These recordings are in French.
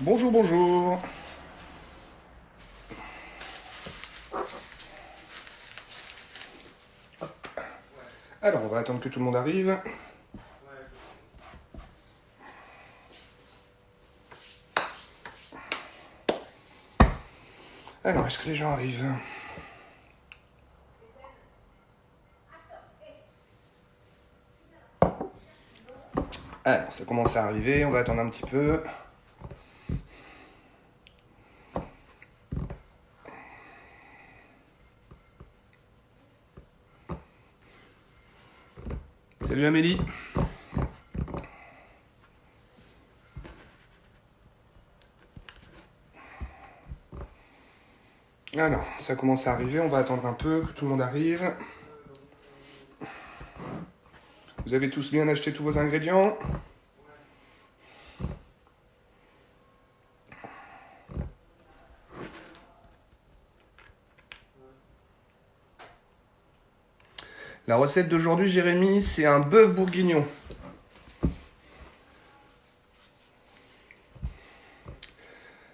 Bonjour, bonjour. Alors, on va attendre que tout le monde arrive. Alors, est-ce que les gens arrivent? Alors, ça commence à arriver, on va attendre un petit peu. Salut Amélie. Alors, ça commence à arriver, on va attendre un peu que tout le monde arrive. Vous avez tous bien acheté tous vos ingrédients? La recette d'aujourd'hui, Jérémy, c'est un bœuf bourguignon.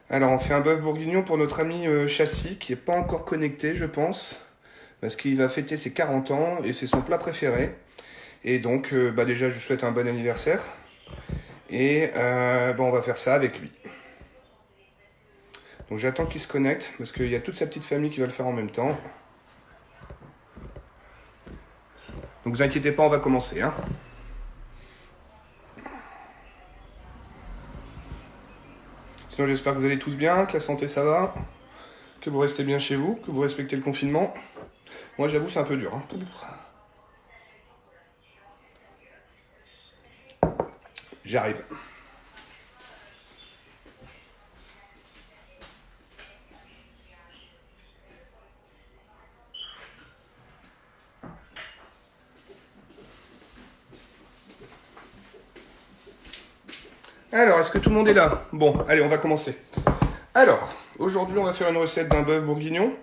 Alors, on fait un bœuf bourguignon pour notre ami Châssis, qui n'est pas encore connecté, je pense, parce qu'il va fêter ses 40 ans et c'est son plat préféré. Et donc, déjà, je lui souhaite un bon anniversaire. Et on va faire ça avec lui. Donc, j'attends qu'il se connecte, parce qu'il y a toute sa petite famille qui va le faire en même temps. Donc, vous inquiétez pas, on va commencer. Hein. Sinon, j'espère que vous allez tous bien, que la santé ça va, que vous restez bien chez vous, que vous respectez le confinement. Moi, j'avoue, c'est un peu dur. Hein. J'arrive. Alors, est-ce que tout le monde est là? Bon, allez, on va commencer. Alors, aujourd'hui, on va faire une recette d'un bœuf bourguignon.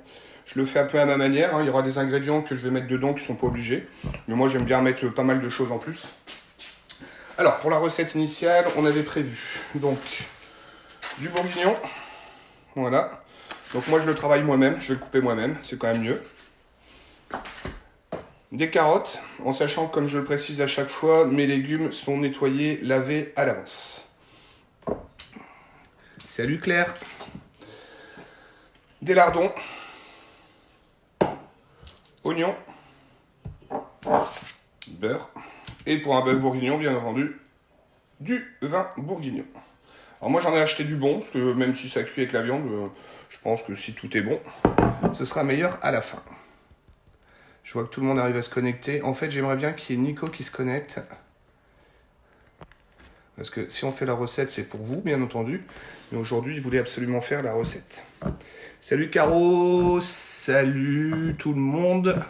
Je le fais un peu à ma manière. Hein. Il y aura des ingrédients que je vais mettre dedans qui ne sont pas obligés. Mais moi, j'aime bien mettre pas mal de choses en plus. Alors, pour la recette initiale, on avait prévu donc du bourguignon. Voilà. Donc moi, je le travaille moi-même. Je vais le couper moi-même. C'est quand même mieux. Des carottes, en sachant que, comme je le précise à chaque fois, mes légumes sont nettoyés, lavés à l'avance. Salut Claire. Des lardons. Oignons. Beurre. Et pour un bœuf bourguignon, bien entendu, du vin bourguignon. Alors moi, j'en ai acheté du bon, parce que même si ça cuit avec la viande, je pense que si tout est bon, ce sera meilleur à la fin. Je vois que tout le monde arrive à se connecter. En fait, j'aimerais bien qu'il y ait Nico qui se connecte. Parce que si on fait la recette, c'est pour vous, bien entendu. Mais aujourd'hui, il voulait absolument faire la recette. Salut Caro, salut tout le monde.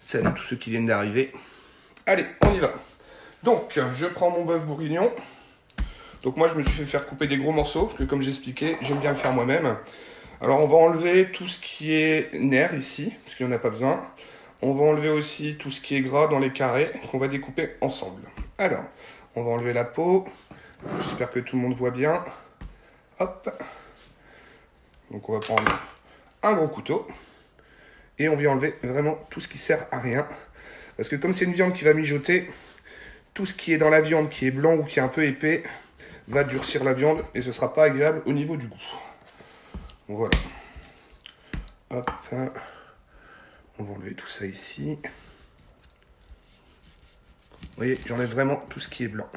Salut tous ceux qui viennent d'arriver. Allez, on y va. Donc, je prends mon bœuf bourguignon. Donc moi, je me suis fait faire couper des gros morceaux, parce que comme j'expliquais, j'aime bien le faire moi-même. Alors, on va enlever tout ce qui est nerf ici, parce qu'il n'y en a pas besoin. On va enlever aussi tout ce qui est gras dans les carrés, qu'on va découper ensemble. Alors, on va enlever la peau. J'espère que tout le monde voit bien. Hop. Donc on va prendre un gros couteau. Et on vient enlever vraiment tout ce qui sert à rien. Parce que comme c'est une viande qui va mijoter, tout ce qui est dans la viande qui est blanc ou qui est un peu épais va durcir la viande et ce ne sera pas agréable au niveau du goût. Donc voilà. Hop. On va enlever tout ça ici. Vous voyez, j'enlève vraiment tout ce qui est blanc.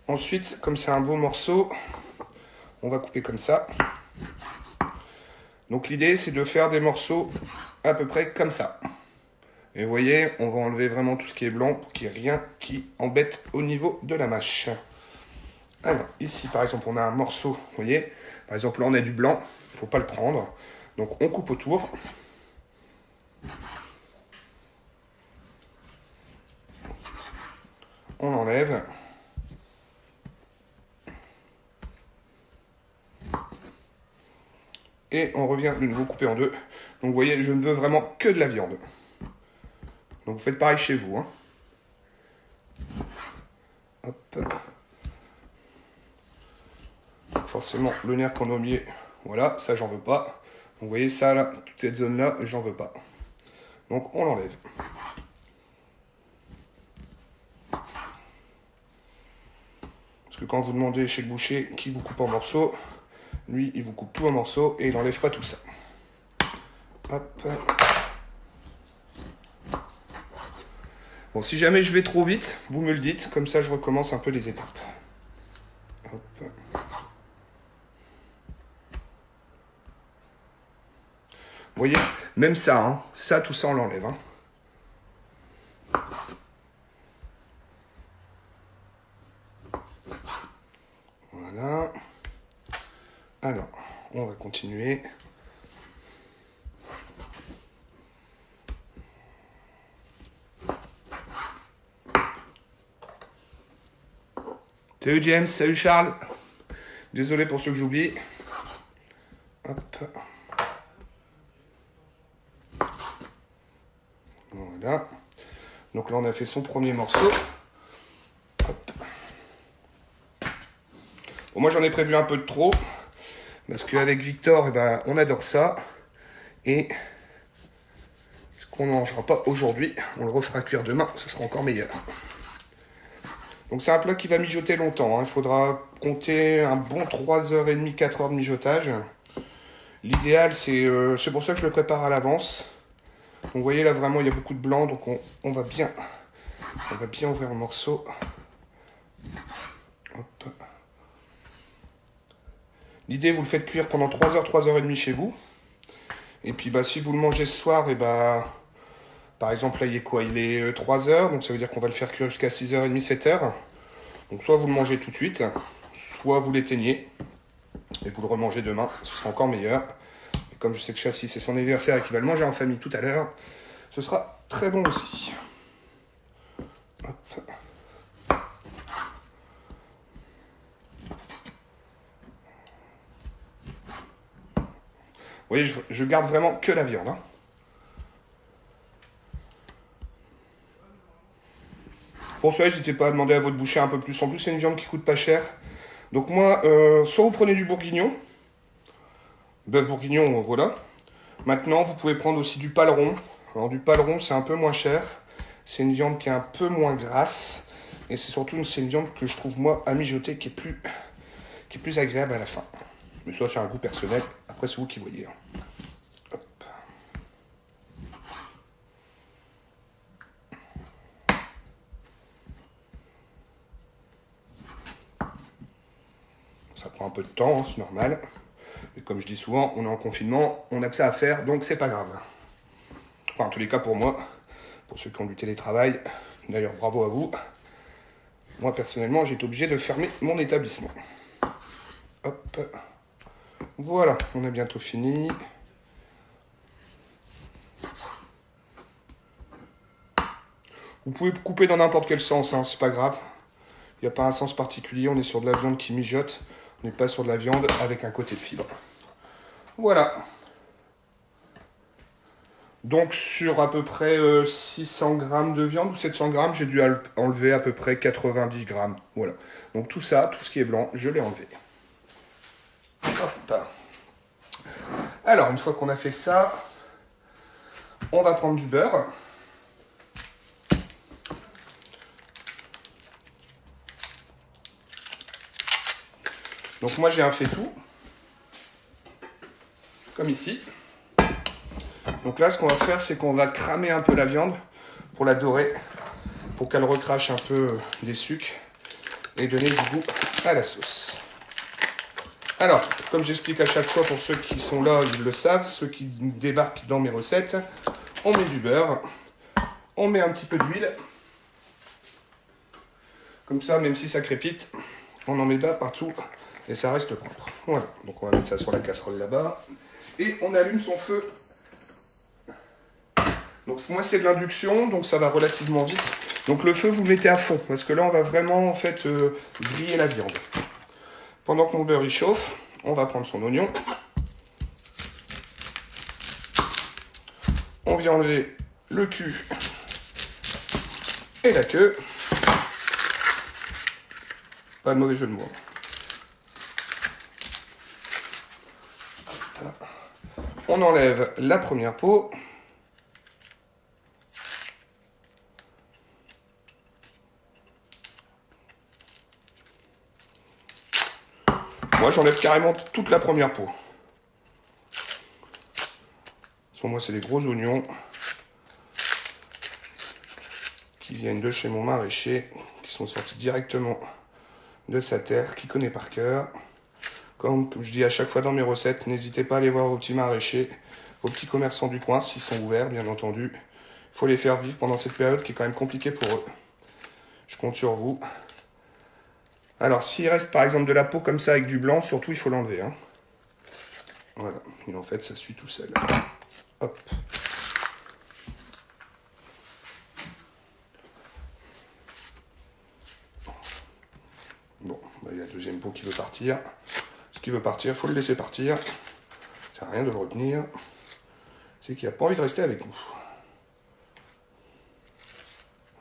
Ensuite, comme c'est un beau morceau, on va couper comme ça. Donc l'idée, c'est de faire des morceaux à peu près comme ça. Et vous voyez, on va enlever vraiment tout ce qui est blanc pour qu'il n'y ait rien qui embête au niveau de la mâche. Alors, ici, par exemple, on a un morceau, vous voyez. Par exemple, là, on a du blanc, il ne faut pas le prendre. Donc, on coupe autour. On enlève. Et on revient de nouveau couper en deux. Donc vous voyez, je ne veux vraiment que de la viande. Donc vous faites pareil chez vous. Hein. Hop. forcément le nerf qu'on a au milieu, voilà, ça j'en veux pas. Donc vous voyez ça là, toute cette zone là, j'en veux pas. Donc on l'enlève. Parce que quand vous demandez chez le boucher qui vous coupe en morceaux, lui il vous coupe tout en morceaux et il n'enlève pas tout ça. Hop. Bon, si jamais je vais trop vite, vous me le dites, comme ça je recommence un peu les étapes. Hop. Vous voyez, même ça, hein, ça, tout ça, on l'enlève. Hein. Voilà. Alors, on va continuer. Salut James, salut Charles. Désolé pour ceux que j'oublie. Hop. Voilà. Donc là, on a fait son premier morceau. Hop. Bon, moi, j'en ai prévu un peu de trop. Parce qu'avec Victor, eh ben, on adore ça. Et ce qu'on ne mangera pas aujourd'hui, on le refera cuire demain. Ce sera encore meilleur. Donc c'est un plat qui va mijoter longtemps. Hein. Il faudra compter un bon 3h30, 4h de mijotage. L'idéal, c'est pour ça que je le prépare à l'avance. Donc vous voyez là vraiment il y a beaucoup de blanc, donc on va bien ouvrir un morceau. L'idée, vous le faites cuire pendant 3h, 3h30 chez vous. Et puis bah, si vous le mangez ce soir, et bah, par exemple là il est quoi? Il est 3h, donc ça veut dire qu'on va le faire cuire jusqu'à 6h30, 7h. Donc soit vous le mangez tout de suite, soit vous l'éteignez et vous le remangez demain, ce sera encore meilleur. Et comme je sais que Chassis c'est son anniversaire et qu'il va le manger en famille tout à l'heure, ce sera très bon aussi. Hop. Vous voyez, je garde vraiment que la viande. Hein. Pour cela, n'hésitez pas à demander à votre boucher un peu plus. En plus, c'est une viande qui coûte pas cher. Donc moi, soit vous prenez du bourguignon. Bœuf bourguignon, voilà. Maintenant, vous pouvez prendre aussi du paleron. Alors du paleron, c'est un peu moins cher. C'est une viande qui est un peu moins grasse. Et c'est surtout une viande que je trouve, moi, à mijoter, qui est plus agréable à la fin. Mais ça, c'est un goût personnel. Après, c'est vous qui voyez. Hop. Ça prend un peu de temps, hein, c'est normal. Et comme je dis souvent, on est en confinement, on n'a que ça à faire, donc c'est pas grave. Enfin, en tous les cas, pour moi, pour ceux qui ont du télétravail, d'ailleurs, bravo à vous. Moi, personnellement, j'ai été obligé de fermer mon établissement. Hop. Voilà, on a bientôt fini. Vous pouvez couper dans n'importe quel sens, hein, c'est pas grave. Il n'y a pas un sens particulier, on est sur de la viande qui mijote. On n'est pas sur de la viande avec un côté de fibre. Voilà. Donc sur à peu près 600 grammes de viande ou 700 grammes, j'ai dû enlever à peu près 90 grammes. Voilà. Donc tout ça, tout ce qui est blanc, je l'ai enlevé. Hop. Alors, une fois qu'on a fait ça, on va prendre du beurre. Donc moi j'ai un faitout, comme ici. Donc là ce qu'on va faire c'est qu'on va cramer un peu la viande pour la dorer, pour qu'elle recrache un peu les sucres et donner du goût à la sauce. Alors, comme j'explique à chaque fois pour ceux qui sont là, ils le savent, ceux qui débarquent dans mes recettes, on met du beurre, on met un petit peu d'huile. Comme ça, même si ça crépite, on n'en met pas partout. Et ça reste propre. Voilà, donc on va mettre ça sur la casserole là-bas. Et on allume son feu. Donc moi c'est de l'induction, donc ça va relativement vite. Donc le feu vous le mettez à fond, parce que là on va vraiment en fait griller la viande. Pendant que mon beurre il chauffe, on va prendre son oignon. On vient enlever le cul et la queue. Pas de mauvais jeu de mots. ça. On enlève la première peau. Moi, j'enlève carrément toute la première peau. Pour moi, c'est des gros oignons qui viennent de chez mon maraîcher, qui sont sortis directement de sa terre, qui connaît par cœur. Comme je dis à chaque fois dans mes recettes, n'hésitez pas à aller voir vos petits maraîchers, vos petits commerçants du coin, s'ils sont ouverts, bien entendu. Il faut les faire vivre pendant cette période qui est quand même compliquée pour eux. Je compte sur vous. Alors, s'il reste par exemple de la peau comme ça avec du blanc, surtout il faut l'enlever. Hein. Voilà, et en fait ça suit tout seul. Hop. Bon, bah, il y a la deuxième peau qui veut partir. Ce qui veut partir, il faut le laisser partir. Ça sert à rien de le retenir. C'est qu'il n'a pas envie de rester avec nous.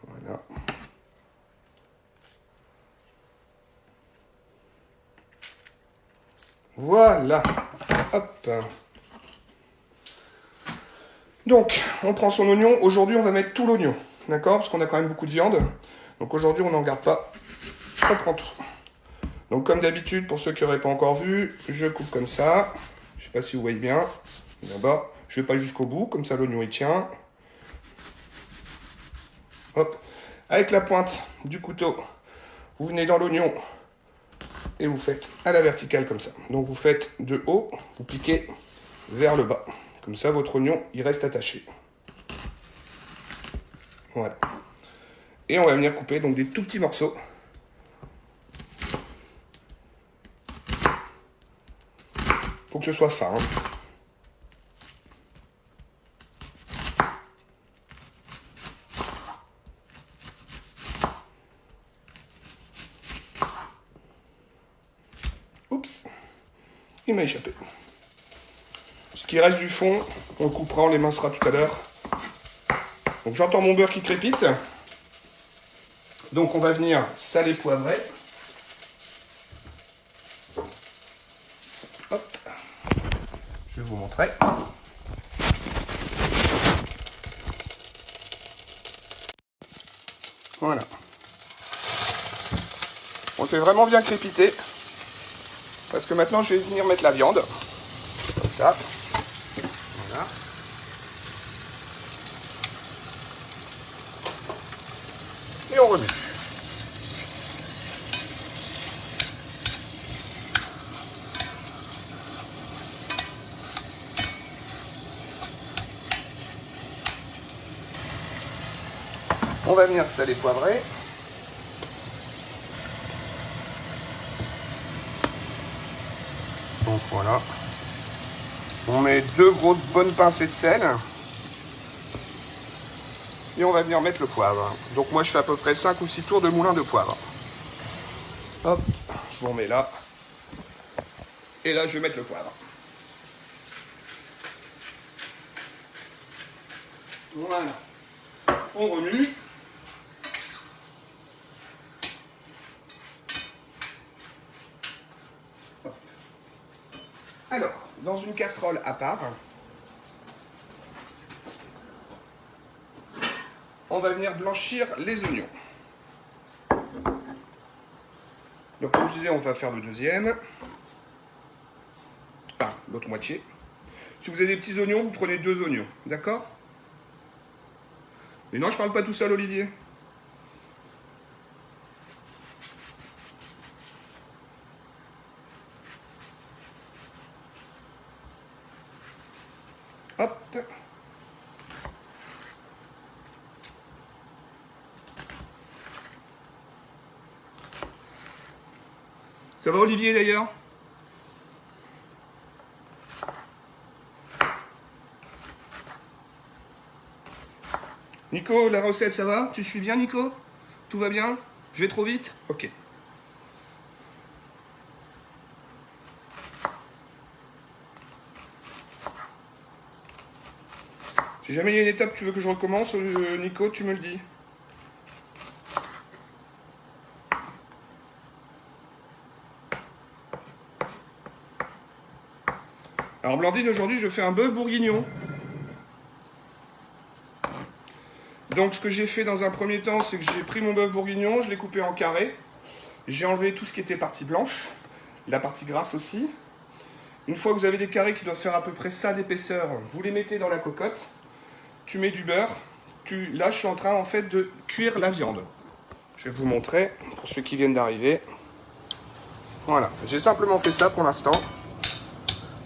Voilà. Voilà. Hop. Donc, on prend son oignon. Aujourd'hui, on va mettre tout l'oignon. D'accord? Parce qu'on a quand même beaucoup de viande. Donc aujourd'hui, on n'en garde pas. On prend tout. Donc comme d'habitude, pour ceux qui n'auraient pas encore vu, je coupe comme ça. Je ne sais pas si vous voyez bien. Là-bas, je ne vais pas jusqu'au bout. Comme ça, l'oignon, il tient. Hop. Avec la pointe du couteau, vous venez dans l'oignon et vous faites à la verticale comme ça. Donc vous faites de haut, vous piquez vers le bas. Comme ça, votre oignon, il reste attaché. Voilà. Et on va venir couper donc des tout petits morceaux. Faut que ce soit fin. Oups, il m'a échappé. Ce qui reste du fond, on le coupera, on l'émincera tout à l'heure. Donc j'entends mon beurre qui crépite. Donc on va venir saler, poivrer. Hop. Je vais vous montrer. Voilà. On le fait vraiment bien crépiter. Parce que maintenant je vais venir mettre la viande. Comme ça. Voilà. Et on remue. On va venir saler, poivrer. Donc voilà. On met 2 grosses bonnes pincées de sel. Et on va venir mettre le poivre. Donc moi je fais à peu près 5 ou 6 tours de moulin de poivre. Hop, je vous remets là. Et là je vais mettre le poivre. Voilà. On remue. Alors, dans une casserole à part, on va venir blanchir les oignons. Donc comme je disais, on va faire le deuxième. Enfin, l'autre moitié. Si vous avez des petits oignons, vous prenez 2 oignons. D'accord? Mais non, je parle pas tout seul, Olivier. Hop. Ça va, Olivier, d'ailleurs? Nico, la recette, ça va? Tu suis bien, Nico? Tout va bien? Je vais trop vite? Ok. Si jamais il y a une étape que tu veux que je recommence, Nico, tu me le dis. Alors Blandine, aujourd'hui je fais un bœuf bourguignon. Donc ce que j'ai fait dans un premier temps, c'est que j'ai pris mon bœuf bourguignon, je l'ai coupé en carrés. J'ai enlevé tout ce qui était partie blanche, la partie grasse aussi. Une fois que vous avez des carrés qui doivent faire à peu près ça d'épaisseur, vous les mettez dans la cocotte. Tu mets du beurre. Là, je suis en train en fait de cuire la viande. Je vais vous montrer pour ceux qui viennent d'arriver. Voilà, j'ai simplement fait ça pour l'instant.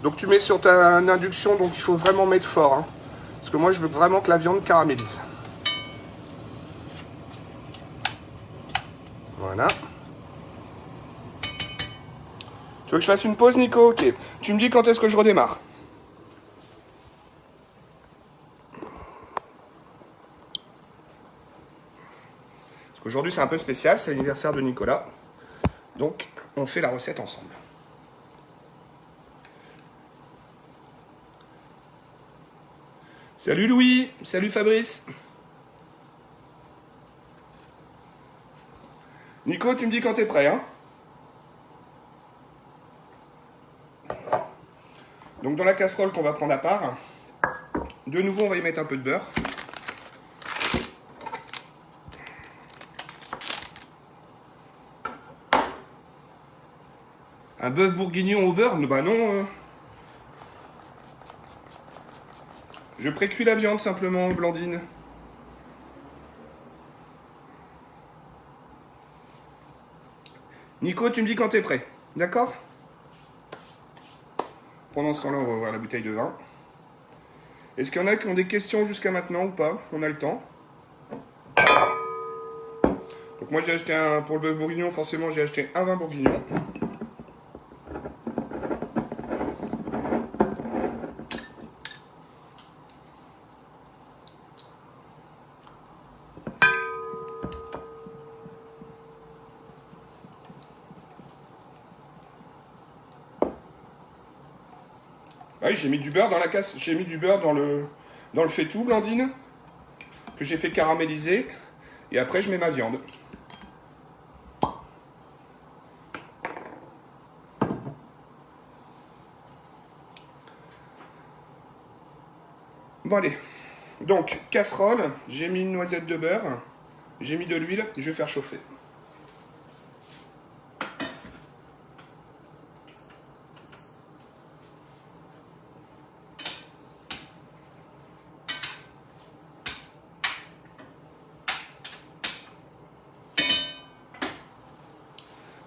Donc tu mets sur ta induction, donc il faut vraiment mettre fort. Hein, parce que moi, je veux vraiment que la viande caramélise. Voilà. Tu veux que je fasse une pause, Nico? Ok. Tu me dis quand est-ce que je redémarre? Parce qu'aujourd'hui, c'est un peu spécial, c'est l'anniversaire de Nicolas. Donc, on fait la recette ensemble. Salut Louis, salut Fabrice. Nico, tu me dis quand t'es prêt, hein? Donc dans la casserole qu'on va prendre à part, de nouveau on va y mettre un peu de beurre. Un bœuf bourguignon au beurre? Bah non. Je précuis la viande simplement, Blandine. Nico, tu me dis quand t'es prêt, d'accord? Pendant ce temps-là, on va ouvrir la bouteille de vin. Est-ce qu'il y en a qui ont des questions jusqu'à maintenant ou pas? On a le temps. Donc moi j'ai acheté pour le bœuf bourguignon, forcément j'ai acheté un vin bourguignon. Ah oui, j'ai mis du beurre dans la casse, j'ai mis du beurre dans le faitout, Blandine, que j'ai fait caraméliser, et après je mets ma viande. Bon allez, donc casserole, j'ai mis une noisette de beurre, j'ai mis de l'huile, je vais faire chauffer.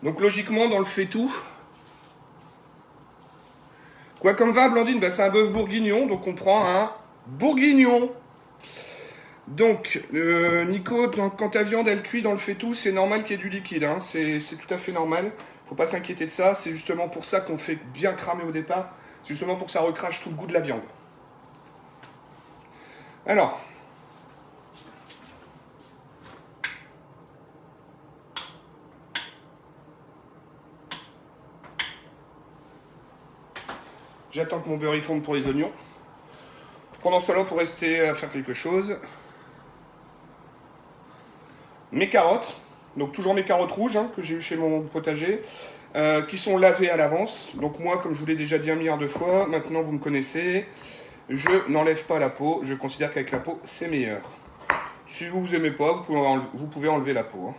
Donc logiquement, dans le faitout, quoi comme vin, Blandine? Bah, c'est un bœuf bourguignon, donc on prend un bourguignon. Donc, Nico, quand ta viande elle cuit dans le faitout, c'est normal qu'il y ait du liquide, hein. C'est tout à fait normal. Faut pas s'inquiéter de ça, c'est justement pour ça qu'on fait bien cramer au départ. C'est justement pour que ça recrache tout le goût de la viande. Alors, j'attends que mon beurre y fonde pour les oignons. Pendant cela, pour rester à faire quelque chose, mes carottes, donc toujours mes carottes rouges hein, que j'ai eu chez mon potager, qui sont lavées à l'avance. Donc moi, comme je vous l'ai déjà dit un milliard de fois, maintenant vous me connaissez, je n'enlève pas la peau, je considère qu'avec la peau, c'est meilleur. Si vous n'aimez pas, vous pouvez enlever la peau. Hein.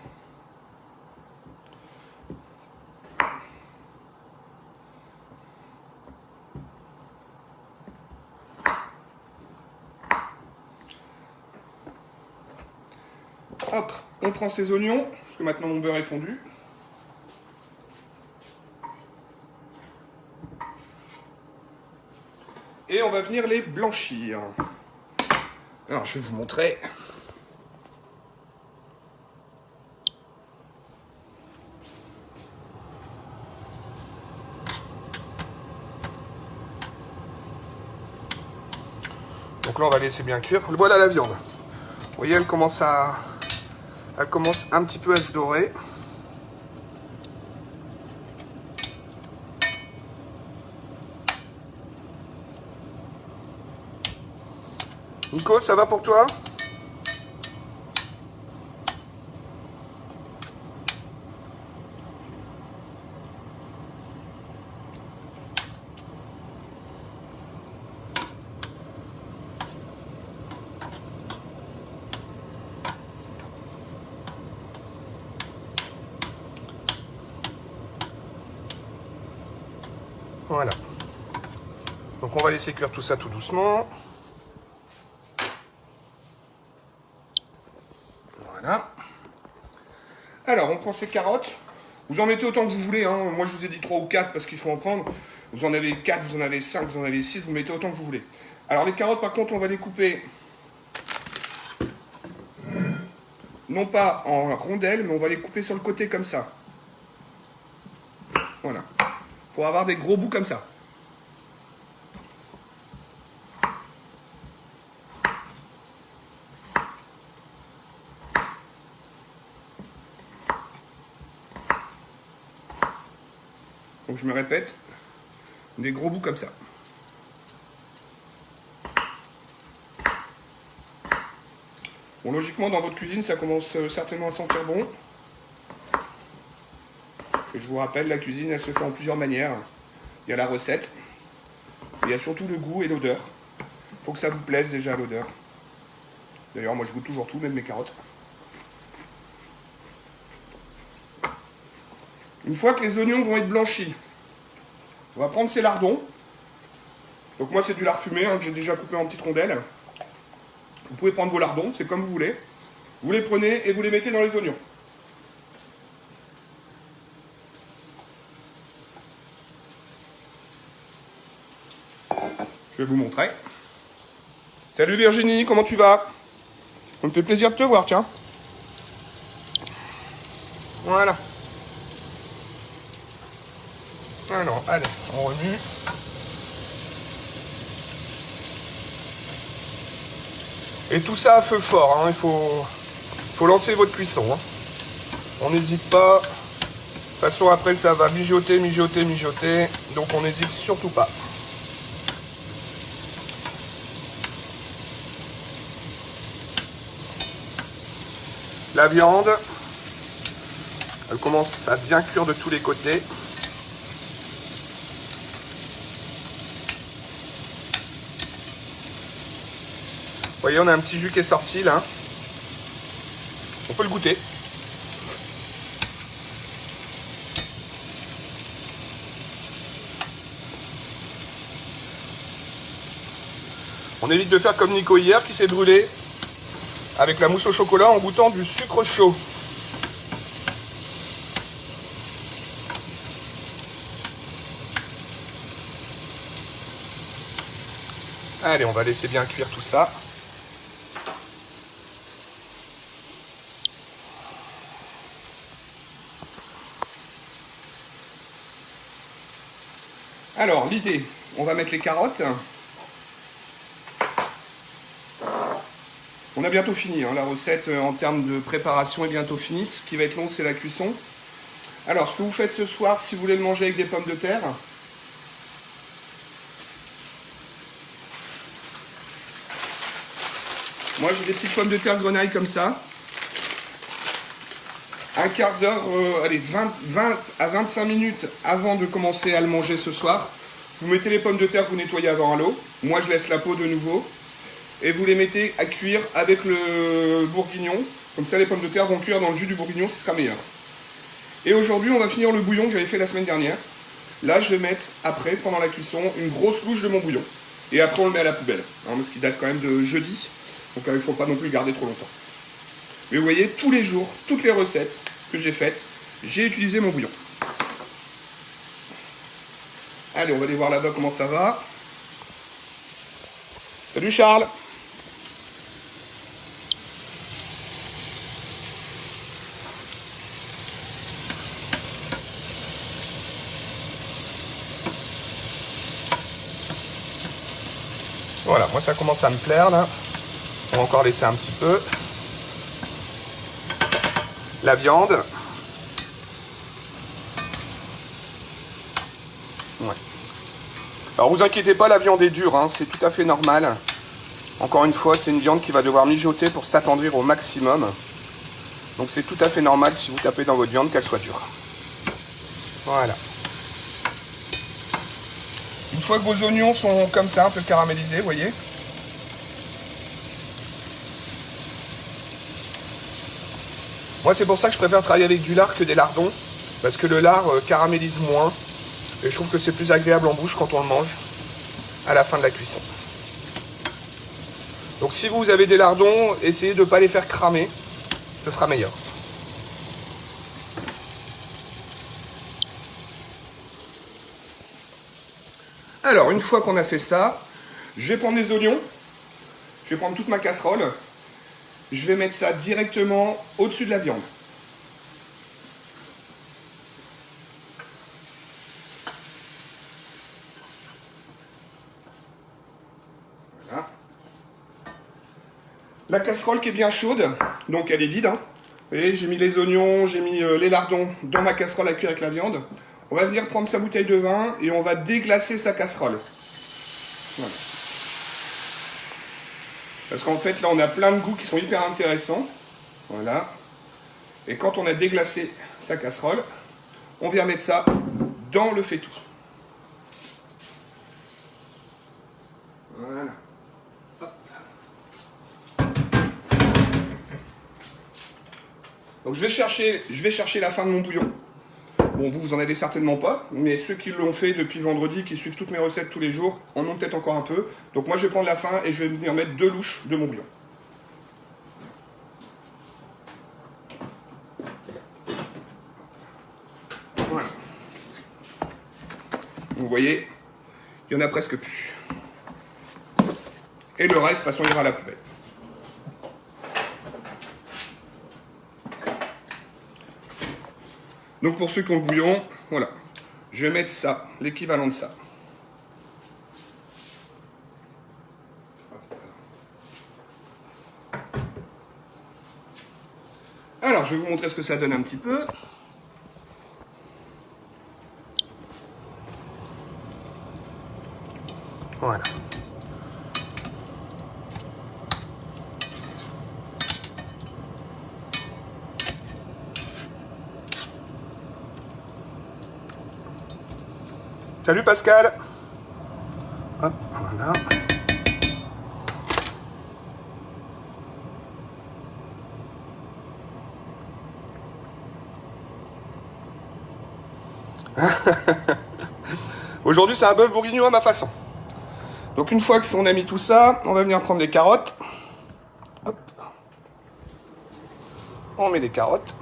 Hop, on prend ces oignons, parce que maintenant mon beurre est fondu. Et on va venir les blanchir. Alors, je vais vous montrer. Donc là, on va laisser bien cuire. Voilà la viande. Vous voyez, elle commence un petit peu à se dorer. Nico, ça va pour toi? Voilà. Donc on va laisser cuire tout ça tout doucement. Voilà. Alors on prend ces carottes. Vous en mettez autant que vous voulez, hein. Moi je vous ai dit 3 ou 4 parce qu'il faut en prendre. Vous en avez 4, vous en avez 5, vous en avez 6, vous mettez autant que vous voulez. Alors les carottes par contre on va les couper, non pas en rondelles, mais on va les couper sur le côté comme ça. Voilà. Pour avoir des gros bouts comme ça. Donc je me répète, des gros bouts comme ça. Bon, logiquement, dans votre cuisine, ça commence certainement à sentir bon. Et je vous rappelle, la cuisine, elle se fait en plusieurs manières. Il y a la recette, il y a surtout le goût et l'odeur. Il faut que ça vous plaise déjà, l'odeur. D'ailleurs, moi, je goûte toujours tout, même mes carottes. Une fois que les oignons vont être blanchis, on va prendre ces lardons. Donc moi, c'est du lard fumé, hein, que j'ai déjà coupé en petites rondelles. Vous pouvez prendre vos lardons, c'est comme vous voulez. Vous les prenez et vous les mettez dans les oignons. Je vais vous montrer. Salut Virginie, comment tu vas? Ça me fait plaisir de te voir, tiens. Voilà. Alors, allez, on remue. Et tout ça à feu fort, hein. Il faut lancer votre cuisson. Hein. On n'hésite pas. De toute façon, après, ça va mijoter, mijoter, mijoter. Donc, on n'hésite surtout pas. La viande, elle commence à bien cuire de tous les côtés. Vous voyez, on a un petit jus qui est sorti là. On peut le goûter. On évite de faire comme Nico hier qui s'est brûlé avec la mousse au chocolat en goûtant du sucre chaud. Allez, on va laisser bien cuire tout ça. Alors, l'idée, on va mettre les carottes. On a bientôt fini, hein, la recette en termes de préparation est bientôt finie. Ce qui va être long, c'est la cuisson. Alors, ce que vous faites ce soir, si vous voulez le manger avec des pommes de terre, moi j'ai des petites pommes de terre grenaille comme ça. Un quart d'heure, allez, 20 à 25 minutes avant de commencer à le manger ce soir. Vous mettez les pommes de terre que vous nettoyez avant à l'eau. Moi je laisse la peau de nouveau. Et vous les mettez à cuire avec le bourguignon. Comme ça les pommes de terre vont cuire dans le jus du bourguignon, ce sera meilleur. Et aujourd'hui on va finir le bouillon que j'avais fait la semaine dernière. Là je vais mettre après, pendant la cuisson, une grosse louche de mon bouillon. Et après on le met à la poubelle. Hein, parce qu'il date quand même de jeudi. Donc il ne faut pas non plus le garder trop longtemps. Mais vous voyez, tous les jours, toutes les recettes que j'ai faites, j'ai utilisé mon bouillon. Allez, on va aller voir là-bas comment ça va. Salut Charles. Voilà, moi ça commence à me plaire là. On va encore laisser un petit peu. La viande. Ouais. Alors vous inquiétez pas, la viande est dure, hein, c'est tout à fait normal. Encore une fois, c'est une viande qui va devoir mijoter pour s'attendrir au maximum. Donc c'est tout à fait normal si vous tapez dans votre viande qu'elle soit dure. Voilà. Une fois que vos oignons sont comme ça, un peu caramélisés, vous voyez. Moi c'est pour ça que je préfère travailler avec du lard que des lardons. Parce que le lard caramélise moins. Et je trouve que c'est plus agréable en bouche quand on le mange à la fin de la cuisson. Donc si vous avez des lardons, essayez de ne pas les faire cramer, ce sera meilleur. Alors, une fois qu'on a fait ça, je vais prendre les oignons, je vais prendre toute ma casserole, je vais mettre ça directement au-dessus de la viande. Voilà. La casserole qui est bien chaude, donc elle est vide. Hein. Vous voyez, j'ai mis les oignons, j'ai mis les lardons dans ma casserole à cuire avec la viande. On va venir prendre sa bouteille de vin et on va déglacer sa casserole. Voilà. Parce qu'en fait, là, on a plein de goûts qui sont hyper intéressants. Voilà. Et quand on a déglacé sa casserole, on vient mettre ça dans le faitout. Voilà. Hop. Donc je vais chercher la fin de mon bouillon. Bon, vous en avez certainement pas, mais ceux qui l'ont fait depuis vendredi, qui suivent toutes mes recettes tous les jours, en ont peut-être encore un peu. Donc moi je vais prendre la fin et je vais venir mettre 2 louches de mon bouillon. Voilà. Vous voyez, il n'y en a presque plus. Et le reste, de toute façon, ira à la poubelle. Donc pour ceux qui ont le bouillon, voilà. Je vais mettre ça, l'équivalent de ça. Alors, je vais vous montrer ce que ça donne un petit peu. Voilà. Salut Pascal. Hop, voilà. Aujourd'hui, c'est un bœuf bourguignon à ma façon. Donc une fois qu'on a mis tout ça, on va venir prendre les carottes. Hop. On met les carottes.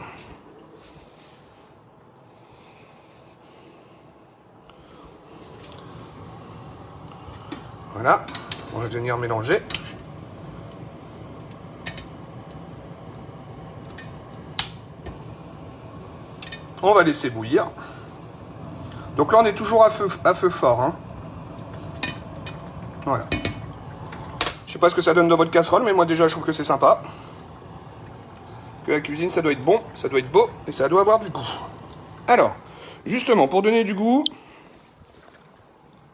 Voilà, on va venir mélanger. On va laisser bouillir. Donc là, on est toujours à feu fort. Hein. Voilà. Je sais pas ce que ça donne dans votre casserole, mais moi déjà, je trouve que c'est sympa. Que la cuisine, ça doit être bon, ça doit être beau, et ça doit avoir du goût. Alors, justement, pour donner du goût,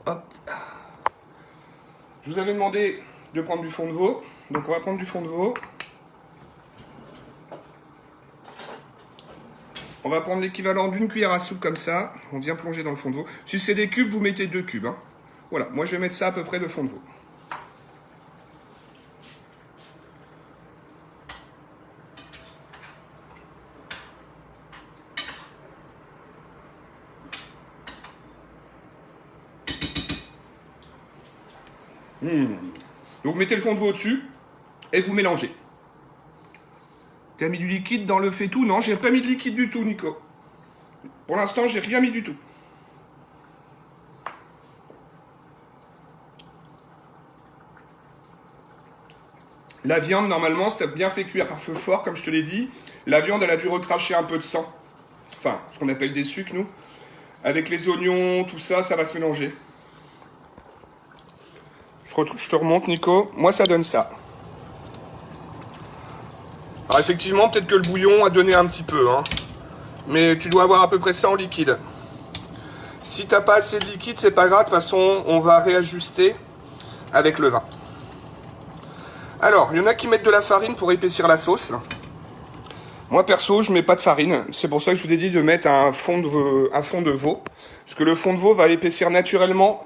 hop. Je vous avais demandé de prendre du fond de veau. Donc on va prendre du fond de veau. On va prendre l'équivalent d'une cuillère à soupe comme ça. On vient plonger dans le fond de veau. Si c'est des cubes, vous mettez 2 cubes. Hein. Voilà, moi je vais mettre ça à peu près de fond de veau. Donc vous mettez le fond de veau au-dessus et vous mélangez. T'as mis du liquide dans le faitout? Non, j'ai pas mis de liquide du tout, Nico. Pour l'instant, j'ai rien mis du tout. La viande, normalement, si t'as bien fait cuire à feu fort, comme je te l'ai dit, la viande, elle a dû recracher un peu de sang. Enfin, ce qu'on appelle des sucs, nous. Avec les oignons, tout ça, ça va se mélanger. Je te remonte, Nico. Moi, ça donne ça. Alors, effectivement, peut-être que le bouillon a donné un petit peu. Hein. Mais tu dois avoir à peu près ça en liquide. Si t'as pas assez de liquide, c'est pas grave. De toute façon, on va réajuster avec le vin. Alors, il y en a qui mettent de la farine pour épaissir la sauce. Moi, perso, je mets pas de farine. C'est pour ça que je vous ai dit de mettre un fond de veau. Parce que le fond de veau va épaissir naturellement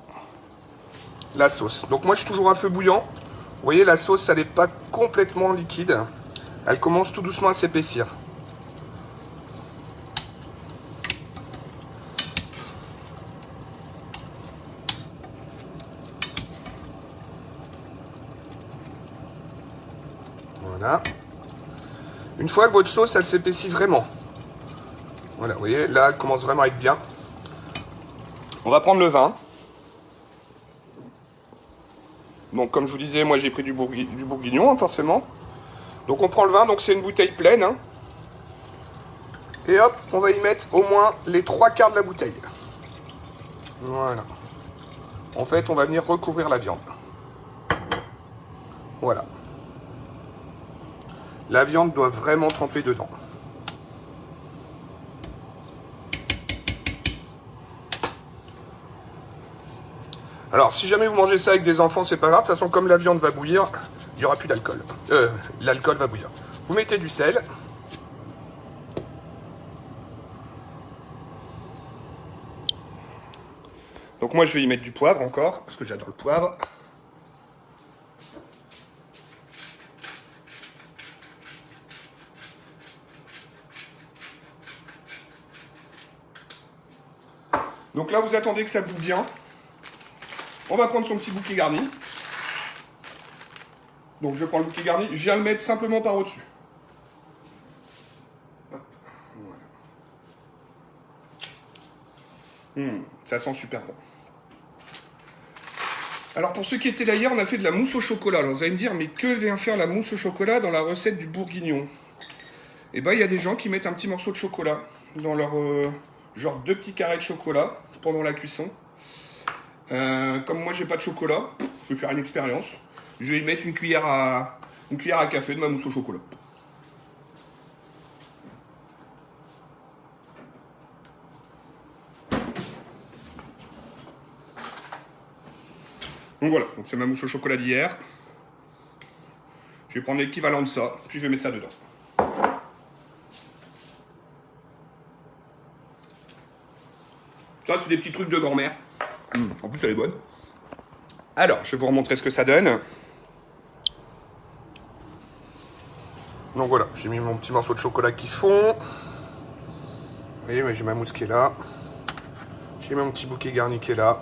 la sauce. Donc moi, je suis toujours à feu bouillant. Vous voyez, la sauce, elle n'est pas complètement liquide. Elle commence tout doucement à s'épaissir. Voilà. Une fois que votre sauce, elle s'épaissit vraiment. Voilà, vous voyez, là, elle commence vraiment à être bien. On va prendre le vin. Donc, comme je vous disais, moi, j'ai pris du bourguignon, hein, forcément. Donc, on prend le vin. Donc, c'est une bouteille pleine. Hein. Et hop, on va y mettre au moins les 3/4 de la bouteille. Voilà. En fait, on va venir recouvrir la viande. Voilà. La viande doit vraiment tremper dedans. Alors, si jamais vous mangez ça avec des enfants, c'est pas grave. De toute façon, comme la viande va bouillir, il n'y aura plus d'alcool. L'alcool va bouillir. Vous mettez du sel. Donc moi, je vais y mettre du poivre encore, parce que j'adore le poivre. Donc là, vous attendez que ça boue bien. On va prendre son petit bouquet garni. Donc je prends le bouquet garni, je viens le mettre simplement par au-dessus. Voilà. Ça sent super bon. Alors pour ceux qui étaient là hier, on a fait de la mousse au chocolat. Alors vous allez me dire, mais que vient faire la mousse au chocolat dans la recette du bourguignon? Eh bien, il y a des gens qui mettent un petit morceau de chocolat dans leur genre 2 petits carrés de chocolat pendant la cuisson. Comme moi j'ai pas de chocolat, je vais faire une expérience. Je vais y mettre une cuillère à café de ma mousse au chocolat. Donc voilà, donc c'est ma mousse au chocolat d'hier. Je vais prendre l'équivalent de ça, puis je vais mettre ça dedans. Ça, c'est des petits trucs de grand-mère. En plus, elle est bonne. Alors, je vais vous remontrer ce que ça donne. Donc voilà, j'ai mis mon petit morceau de chocolat qui fond. Vous voyez, j'ai ma mousse qui est là. J'ai mon petit bouquet garni qui est là.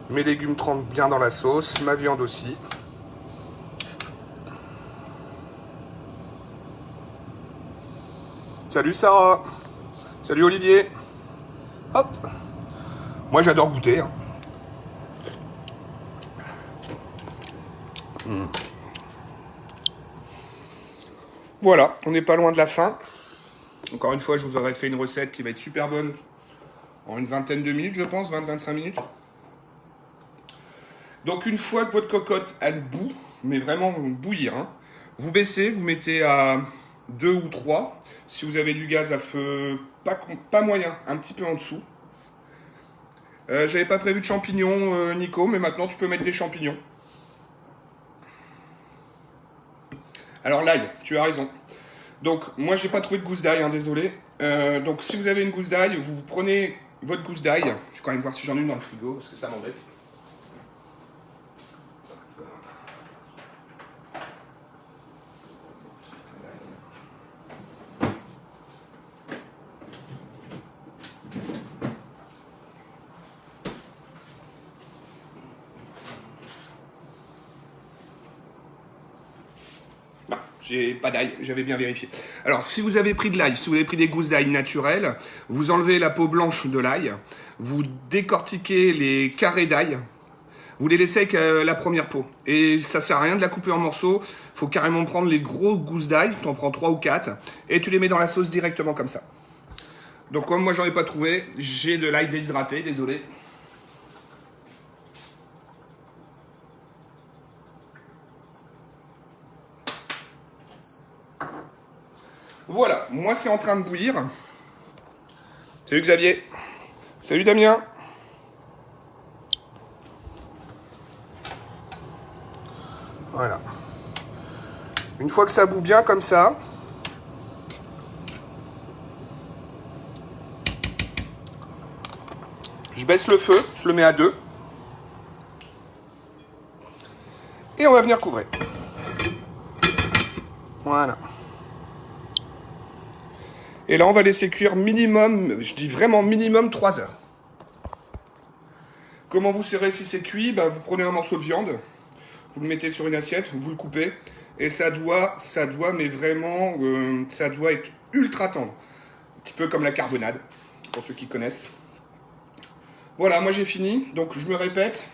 Mes légumes trempent bien dans la sauce, ma viande aussi. Salut Sarah. Salut Olivier. Hop. Moi j'adore goûter. Hein. Voilà, on n'est pas loin de la fin. Encore une fois, je vous aurais fait une recette qui va être super bonne en une vingtaine de minutes, je pense, 20-25 minutes. Donc une fois que votre cocotte, elle bout, mais vraiment bouillir, hein, vous baissez, vous mettez à 2 ou 3. Si vous avez du gaz à feu pas moyen, un petit peu en dessous. J'avais pas prévu de champignons, Nico, mais maintenant tu peux mettre des champignons. Alors l'ail, tu as raison. Donc moi j'ai pas trouvé de gousse d'ail, hein, désolé. Donc si vous avez une gousse d'ail, vous prenez votre gousse d'ail. Je vais quand même voir si j'en ai une dans le frigo, parce que ça m'embête. J'ai pas d'ail, j'avais bien vérifié. Alors, si vous avez pris de l'ail, si vous avez pris des gousses d'ail naturelles, vous enlevez la peau blanche de l'ail, vous décortiquez les carrés d'ail, vous les laissez avec la première peau. Et ça sert à rien de la couper en morceaux, faut carrément prendre les gros gousses d'ail, tu en prends 3 ou 4, et tu les mets dans la sauce directement comme ça. Donc comme moi j'en ai pas trouvé, j'ai de l'ail déshydraté, désolé. Voilà, moi c'est en train de bouillir. Salut Xavier. Salut Damien. Voilà. Une fois que ça bout bien comme ça, je baisse le feu, je le mets à 2. Et on va venir couvrir. Voilà. Et là, on va laisser cuire minimum, je dis vraiment minimum 3 heures. Comment vous saurez si c'est cuit? Vous prenez un morceau de viande, vous le mettez sur une assiette, vous le coupez, Et ça doit, mais vraiment, ça doit être ultra tendre. Un petit peu comme la carbonade, pour ceux qui connaissent. Voilà, moi j'ai fini. Donc je me répète,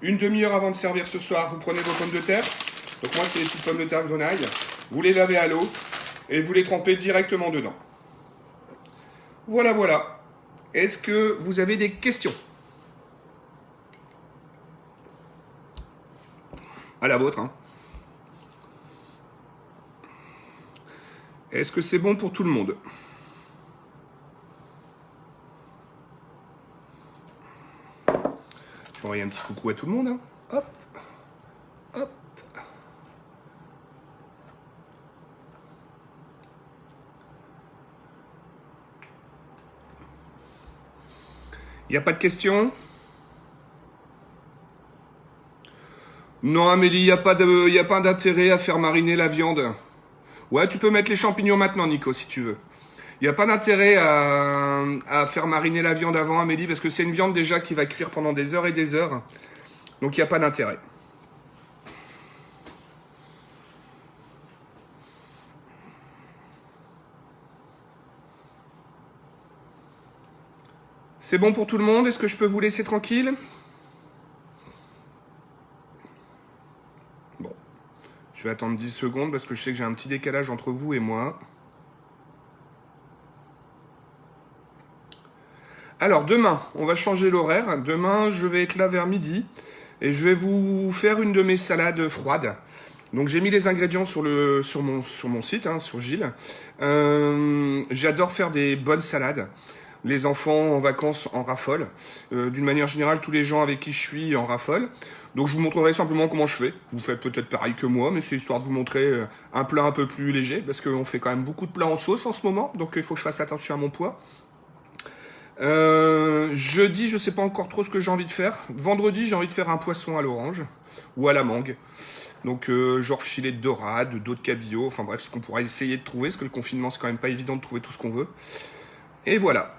une demi-heure avant de servir ce soir, vous prenez vos pommes de terre. Donc moi c'est les petites pommes de terre grenaille. Vous les lavez à l'eau et vous les trempez directement dedans. Voilà, voilà. Est-ce que vous avez des questions? À la vôtre, hein. Est-ce que c'est bon pour tout le monde? Je vais envoyer un petit coucou à tout le monde, hein. Hop, hop. Il n'y a pas de questions? Non, Amélie, il n'y a pas d'intérêt à faire mariner la viande. Ouais, tu peux mettre les champignons maintenant, Nico, si tu veux. Il n'y a pas d'intérêt à faire mariner la viande avant, Amélie, parce que c'est une viande déjà qui va cuire pendant des heures et des heures. Donc il n'y a pas d'intérêt. C'est bon pour tout le monde? Est-ce que je peux vous laisser tranquille? Bon. Je vais attendre 10 secondes parce que je sais que j'ai un petit décalage entre vous et moi. Alors demain, on va changer l'horaire. Demain, je vais être là vers midi et je vais vous faire une de mes salades froides. Donc j'ai mis les ingrédients sur mon site, hein, sur Gilles. J'adore faire des bonnes salades. Les enfants en vacances en raffolent. D'une manière générale, tous les gens avec qui je suis en raffolent. Donc je vous montrerai simplement comment je fais. Vous faites peut-être pareil que moi, mais c'est histoire de vous montrer un plat un peu plus léger, parce qu'on fait quand même beaucoup de plats en sauce en ce moment, donc il faut que je fasse attention à mon poids. Jeudi, je sais pas encore trop ce que j'ai envie de faire. Vendredi, j'ai envie de faire un poisson à l'orange ou à la mangue. Donc genre filet de dorade, d'eau de cabillaud, enfin bref, ce qu'on pourra essayer de trouver, parce que le confinement, c'est quand même pas évident de trouver tout ce qu'on veut. Et voilà.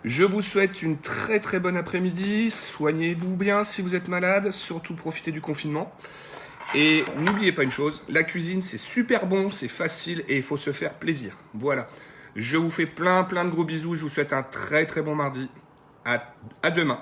Je vous souhaite une très très bonne après-midi. Soignez-vous bien si vous êtes malade. Surtout profitez du confinement. Et n'oubliez pas une chose, la cuisine c'est super bon, c'est facile et il faut se faire plaisir. Voilà. Je vous fais plein de gros bisous. Je vous souhaite un très très bon mardi. À demain.